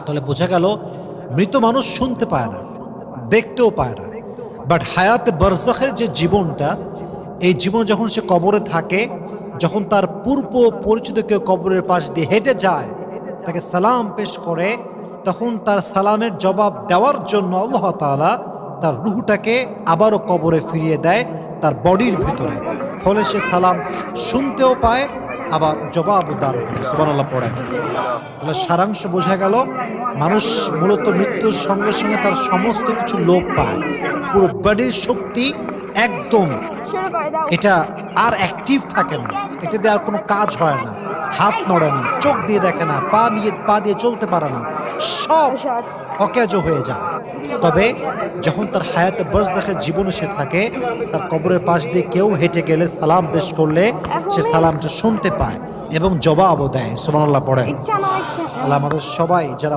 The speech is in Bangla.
তাহলে বোঝা গেল মৃত মানুষ শুনতে পায় না, দেখতেও পায় না, বাট হায়াতে বারজাখের যে জীবনটা, এই জীবন যখন সে কবরে থাকে, যখন তার পূর্ব পরিচিত কেউ কবরের পাশ দিয়ে হেঁটে যায়, তাকে সালাম পেশ করে, তখন তার সালামের জবাব দেওয়ার জন্য আল্লাহ তাআলা তার রুহটাকে আবারও কবরে ফিরিয়ে দেয় তার বডির ভিতরে। ফলে সে সালাম শুনতেও পায়, আবার জবাবও দান করে। সুবহানাল্লাহ পড়ে। তাহলে সারাংশ বোঝা গেল, মানুষ মূলত মৃত্যুর সঙ্গে সঙ্গে তার সমস্ত কিছু লোপ পায়, পুরো বডির শক্তি একদম এটা আর অ্যাক্টিভ থাকে না, এটা দিয়ে আর কোনো কাজ হয় না, হাত নড়ে না, চোখ দিয়ে দেখে না, পা দিয়ে চলতে পারে না, সব অকেজ হয়ে যায়। তবে যখন তার হায়াতে বারজাখের জীবনে সে থাকে, তার কবরের পাশ দিয়ে কেউ হেঁটে গেলে সালাম পেশ করলে সে সালামটা শুনতে পায় এবং জবাবও দেয়। সুবহানাল্লাহ পড়েন। আল্লাহ আমাদের সবাই যারা